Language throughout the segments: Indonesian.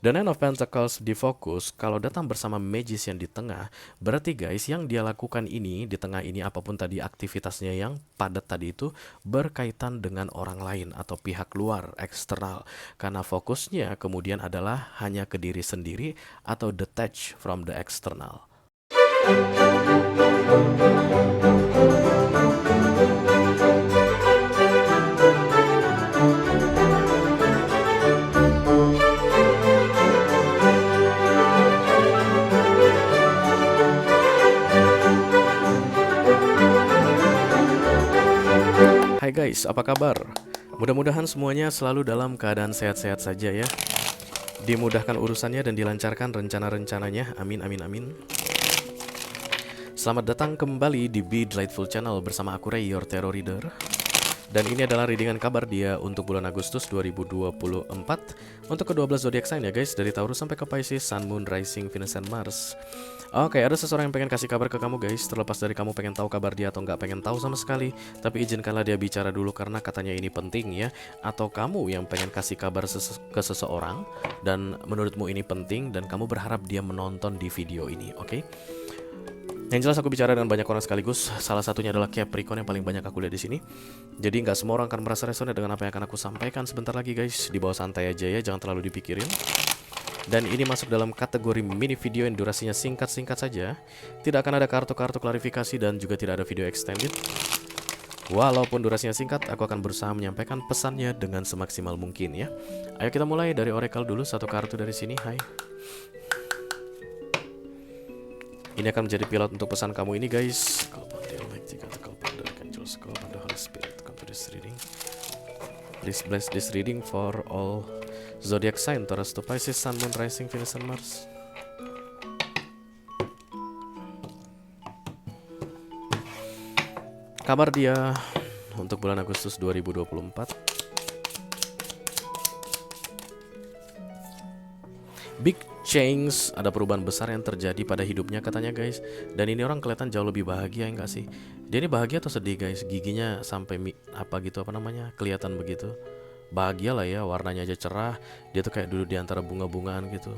The Nine of Pentacles di fokus, kalau datang bersama Magician di tengah, berarti guys yang dia lakukan ini, di tengah ini apapun tadi aktivitasnya yang padat tadi itu, berkaitan dengan orang lain atau pihak luar, eksternal. Karena fokusnya kemudian adalah hanya ke diri sendiri atau detach from the external. Hai guys, apa kabar? Mudah-mudahan semuanya selalu dalam keadaan sehat-sehat saja ya. Dimudahkan urusannya dan dilancarkan rencana-rencananya. Amin, amin, amin. Selamat datang kembali di Be Delightful Channel bersama aku Ray, your tarot reader. Dan ini adalah readingan kabar dia untuk bulan Agustus 2024 untuk ke-12 zodiak sign ya guys, dari Taurus sampai ke Pisces, Sun, Moon, Rising, Venus, and Mars. Oke, ada seseorang yang pengen kasih kabar ke kamu guys. Terlepas dari kamu pengen tahu kabar dia atau nggak pengen tahu sama sekali, tapi izinkanlah dia bicara dulu karena katanya ini penting ya. Atau kamu yang pengen kasih kabar ke seseorang dan menurutmu ini penting dan kamu berharap dia menonton di video ini, oke? Yang jelas aku bicara dengan banyak orang sekaligus. Salah satunya adalah Capricorn yang paling banyak aku lihat di sini. Jadi nggak semua orang akan merasa resonate dengan apa yang akan aku sampaikan sebentar lagi guys. Di bawah santai aja ya, jangan terlalu dipikirin. Dan ini masuk dalam kategori mini video yang durasinya singkat-singkat saja. Tidak akan ada kartu-kartu klarifikasi dan juga tidak ada video extended. Walaupun durasinya singkat, aku akan berusaha menyampaikan pesannya dengan semaksimal mungkin ya. Ayo kita mulai dari Oracle dulu, satu kartu dari sini. Hai. Ini akan menjadi pilot untuk pesan kamu ini guys. Please bless this reading for all zodiac sign, Taurus to Pisces, Sun, Moon, Rising, Venus, and Mars. Kabar dia untuk bulan Agustus 2024. Big change, ada perubahan besar yang terjadi pada hidupnya katanya guys. Dan ini orang kelihatan jauh lebih bahagia enggak sih? Dia ini bahagia atau sedih guys? Giginya sampai apa gitu, apa namanya, kelihatan begitu. Bahagia lah ya, warnanya aja cerah. Dia tuh kayak duduk di antara bunga-bungaan gitu.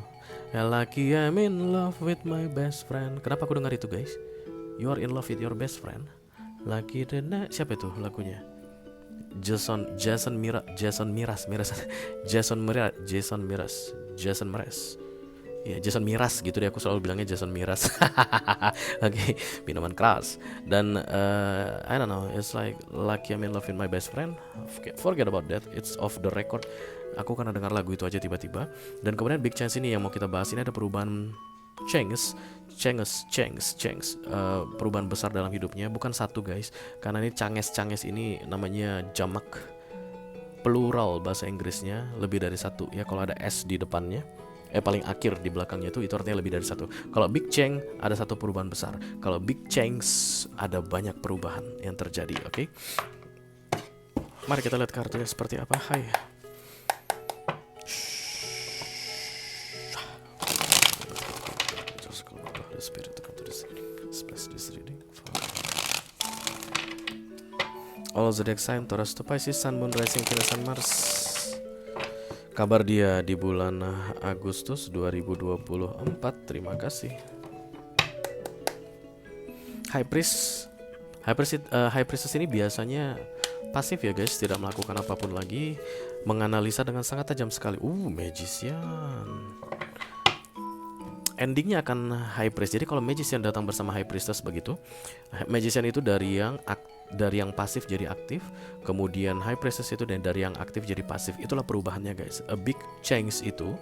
Lucky I'm in love with my best friend. Kenapa aku dengar itu guys? You are in love with your best friend. Lucky the night. Siapa itu lagunya? Jason Miraz. Ya, Jason Miraz gitu deh, aku selalu bilangnya Jason Miraz. Oke, minuman keras. Dan I don't know, it's like Lucky I'm in love with my best friend. Forget about that, it's off the record. Aku karena dengar lagu itu aja tiba-tiba. Dan kemudian big chance ini yang mau kita bahas, ini ada perubahan perubahan besar dalam hidupnya. Bukan satu guys, karena ini canges ini namanya jamak, plural bahasa Inggrisnya, lebih dari satu ya. Kalau ada S di depannya, paling akhir di belakangnya itu artinya lebih dari satu. Kalau big change ada satu perubahan besar. Kalau big change ada banyak perubahan yang terjadi, oke? Mari kita lihat kartunya seperti apa. Hai. All zodiac sign, Taurus to Pisces, Sun, Moon, Rising, Venus, and Mars. Kabar dia di bulan Agustus 2024. Terima kasih. High Priestess ini biasanya pasif ya guys, tidak melakukan apapun lagi, menganalisa dengan sangat tajam sekali. Magician. Endingnya akan High Priest. Jadi kalau Magician datang bersama High Priestess begitu, Magician itu dari yang pasif jadi aktif, kemudian High Priestess itu dari yang aktif jadi pasif. Itulah perubahannya guys. A big change itu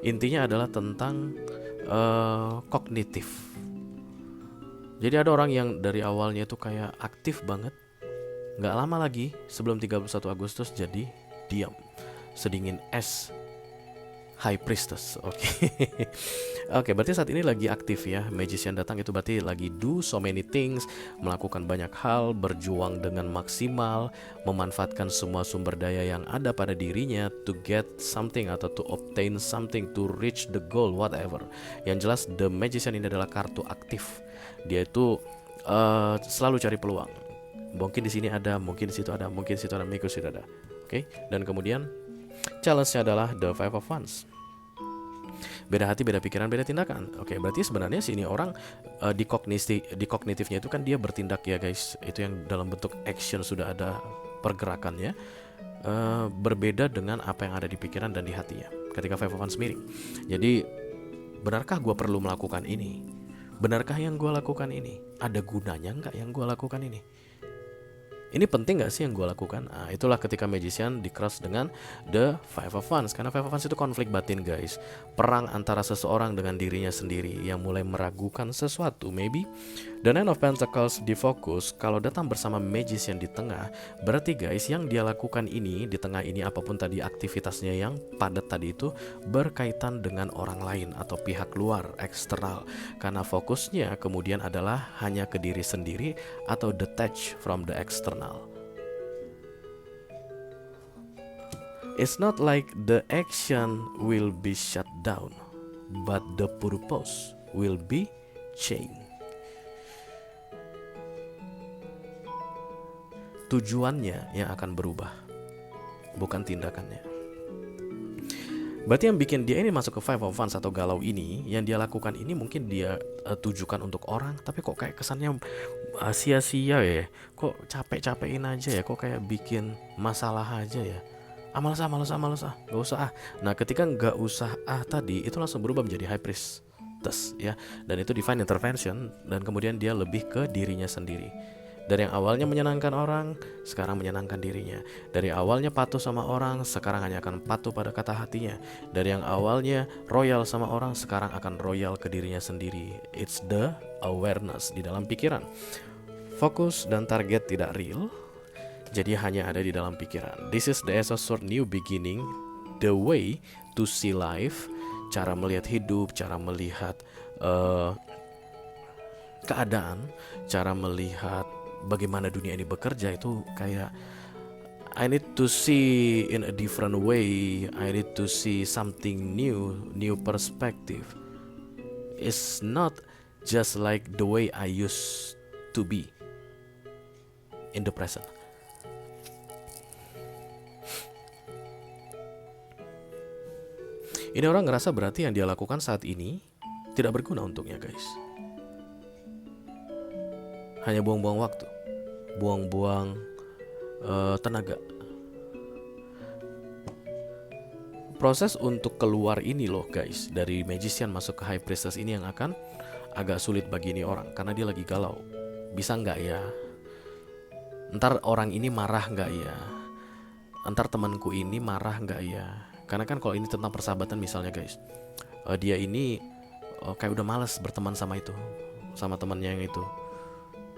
intinya adalah tentang kognitif. Jadi ada orang yang dari awalnya itu kayak aktif banget, nggak lama lagi sebelum 31 Agustus jadi diam, sedingin es. High Priestess, oke. Oke, berarti saat ini lagi aktif ya. Magician datang itu berarti lagi do so many things, melakukan banyak hal, berjuang dengan maksimal, memanfaatkan semua sumber daya yang ada pada dirinya to get something atau to obtain something, to reach the goal, whatever. Yang jelas the Magician ini adalah kartu aktif. Dia itu selalu cari peluang. Mungkin di sini ada, mungkin di situ ada, mungkin di situ ada, mungkin di situ ada. Oke, dan kemudian challenge-nya adalah the Five of Wands. beda hati, beda pikiran, beda tindakan. Oke, berarti sebenarnya sini orang di kognitifnya itu kan dia bertindak ya guys. Itu yang dalam bentuk action sudah ada pergerakannya. Berbeda dengan apa yang ada di pikiran dan di hatinya ketika Five of Wands miring. Jadi benarkah gue perlu melakukan ini? Benarkah yang gue lakukan ini? Ada gunanya nggak yang gue lakukan ini? Ini penting gak sih yang gue lakukan? Nah, itulah ketika Magician di-cross dengan The Five of Wands. Karena Five of Wands itu konflik batin guys. Perang antara seseorang dengan dirinya sendiri yang mulai meragukan sesuatu maybe. The Nine of Pentacles difokus. Kalau datang bersama Magician di tengah, berarti guys yang dia lakukan ini di tengah ini, apapun tadi aktivitasnya yang padat tadi itu, berkaitan dengan orang lain atau pihak luar, eksternal. Karena fokusnya kemudian adalah hanya ke diri sendiri atau detach from the external. It's not like the action will be shut down, but the purpose will be changed. Tujuannya yang akan berubah, bukan tindakannya. Berarti yang bikin dia ini masuk ke Five of Wands atau galau ini, yang dia lakukan ini mungkin dia tujukan untuk orang, tapi kok kayak kesannya sia-sia ya. Kok capek-capekin aja ya, kok kayak bikin masalah aja ya. Males ah, gak usah ah. Nah ketika gak usah tadi, itu langsung berubah menjadi High Priestess ya. Dan itu divine intervention, dan kemudian dia lebih ke dirinya sendiri. Dari yang awalnya menyenangkan orang, sekarang menyenangkan dirinya. Dari awalnya patuh sama orang, sekarang hanya akan patuh pada kata hatinya. Dari yang awalnya royal sama orang, sekarang akan royal ke dirinya sendiri. It's the awareness di dalam pikiran. Fokus dan target tidak real, jadi hanya ada di dalam pikiran. This is the Ace of Swords new beginning, the way to see life, cara melihat hidup, cara melihat keadaan, cara melihat bagaimana dunia ini bekerja itu kayak I need to see in a different way. I need to see something new perspective. It's not just like the way I used to be in the present. Ini orang ngerasa berarti yang dia lakukan saat ini tidak berguna untuknya guys. Hanya buang-buang waktu, buang-buang tenaga. Proses untuk keluar ini loh guys, dari Magician masuk ke High Priestess ini yang akan agak sulit bagi ini orang, karena dia lagi galau. Bisa nggak ya? Ntar orang ini marah nggak ya? Ntar temanku ini marah nggak ya? Karena kan kalau ini tentang persahabatan misalnya guys, dia ini kayak udah males berteman sama itu, sama temannya yang itu.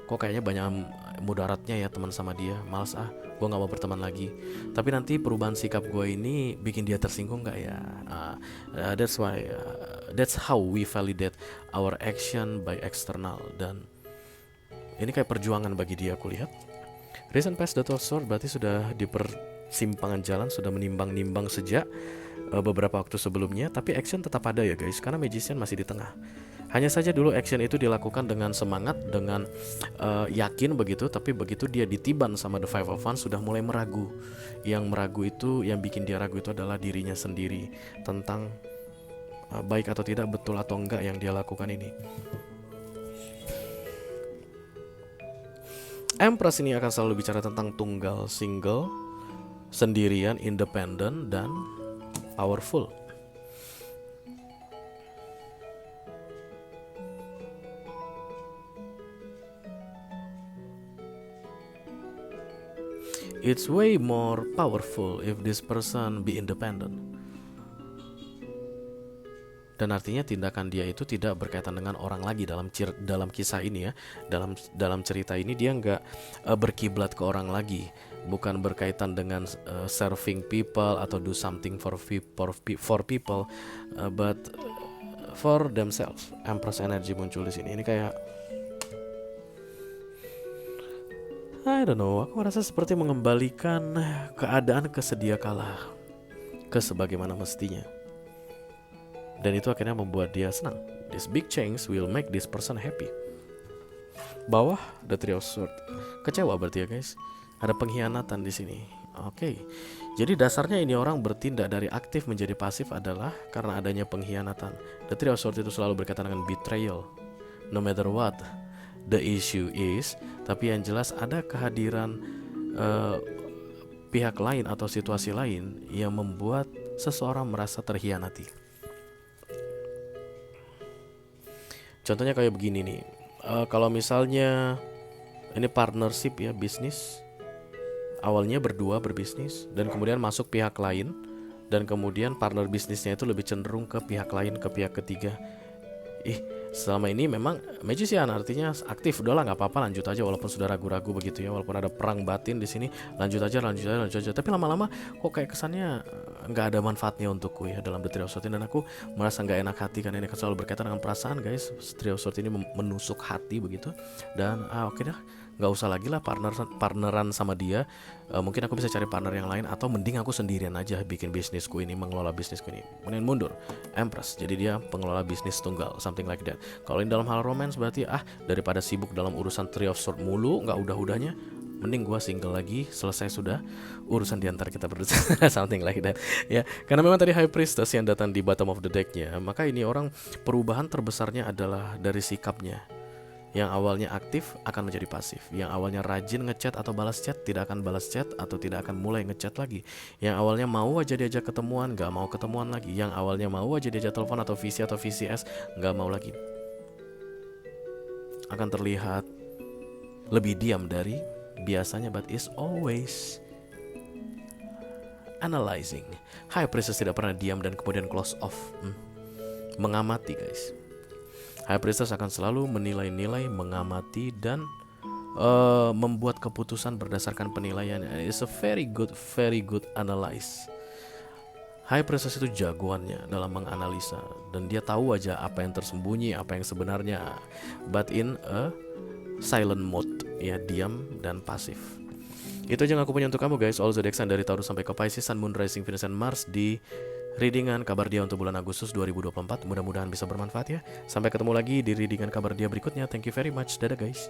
Kok kayaknya banyak mudaratnya ya teman sama dia, males gue gak mau berteman lagi. Tapi nanti perubahan sikap gue ini bikin dia tersinggung gak ya? That's why that's how we validate our action by external. Dan ini kayak perjuangan bagi dia aku lihat. Recent past the Sword berarti sudah di persimpangan jalan, sudah menimbang-nimbang sejak beberapa waktu sebelumnya. Tapi action tetap ada ya guys, karena Magician masih di tengah. Hanya saja dulu action itu dilakukan dengan semangat, dengan yakin begitu. Tapi begitu dia ditiban sama The Five of Wands, sudah mulai meragu. Yang meragu itu, yang bikin dia ragu itu adalah dirinya sendiri, tentang baik atau tidak, betul atau enggak yang dia lakukan ini. Empress ini akan selalu bicara tentang tunggal, single, sendirian, independent, dan powerful. It's way more powerful if this person be independent. Dan artinya tindakan dia itu tidak berkaitan dengan orang lagi dalam kisah ini ya. Dalam cerita ini dia nggak berkiblat ke orang lagi, bukan berkaitan dengan serving people atau do something for people, but for themselves. Empress energy muncul di sini. Ini kayak I don't know, aku merasa seperti mengembalikan keadaan ke sedia kala, ke sebagaimana mestinya. Dan itu akhirnya membuat dia senang. This big change will make this person happy. Bawah, the Three of Swords. Kecewa berarti ya guys. Ada pengkhianatan di sini. Oke. Jadi dasarnya ini orang bertindak dari aktif menjadi pasif adalah karena adanya pengkhianatan. The Three of Swords itu selalu berkaitan dengan betrayal. No matter what the issue is, tapi yang jelas ada kehadiran pihak lain atau situasi lain yang membuat seseorang merasa terhianati. Contohnya kayak begini nih. Kalau misalnya ini partnership ya, bisnis. Awalnya berdua berbisnis dan kemudian masuk pihak lain, dan kemudian partner bisnisnya itu lebih cenderung ke pihak lain, ke pihak ketiga. Selama ini memang magician, artinya aktif, udahlah nggak apa-apa, lanjut aja walaupun sudah ragu-ragu begitu ya, walaupun ada perang batin di sini, lanjut aja. Tapi lama-lama kok kayak kesannya nggak ada manfaatnya untukku ya dalam The Three of Swords ini, dan aku merasa nggak enak hati karena ini kan selalu berkaitan dengan perasaan guys. Three of Swords ini menusuk hati begitu, dan oke dah, nggak usah lagi lah partneran sama dia. Mungkin aku bisa cari partner yang lain, atau mending aku sendirian aja bikin bisnisku ini, mengelola bisnisku ini. Kemudian mundur Empress, jadi dia pengelola bisnis tunggal, something like that. Kalau ini dalam hal romance berarti daripada sibuk dalam urusan Three of Swords mulu nggak udah-udahnya, mending gua single lagi, selesai sudah urusan diantara kita berdua. Something like that ya. Karena memang tadi High Priestess yang datang di bottom of the decknya, maka ini orang perubahan terbesarnya adalah dari sikapnya. Yang awalnya aktif akan menjadi pasif. Yang awalnya rajin ngechat atau balas chat tidak akan balas chat atau tidak akan mulai ngechat lagi. Yang awalnya mau aja diajak ketemuan gak mau ketemuan lagi. Yang awalnya mau aja diajak telepon atau VC atau VCS gak mau lagi. Akan terlihat lebih diam dari biasanya, but is always analyzing. High Priestess tidak pernah diam dan kemudian close off. Mengamati guys. High Priestess akan selalu menilai-nilai, mengamati, dan membuat keputusan berdasarkan penilaian. It's a very good analyze. High Priestess itu jagoannya dalam menganalisa, dan dia tahu aja apa yang tersembunyi, apa yang sebenarnya, but in a silent mode, ya, diam dan pasif. Itu aja yang aku punya untuk kamu guys. All zodiac sign dari Taurus sampai ke Pisces, Sun, Moon, Rising, Venus, dan Mars di readingan kabar dia untuk bulan Agustus 2024. Mudah-mudahan bisa bermanfaat ya. Sampai ketemu lagi di readingan kabar dia berikutnya. Thank you very much. Dadah guys.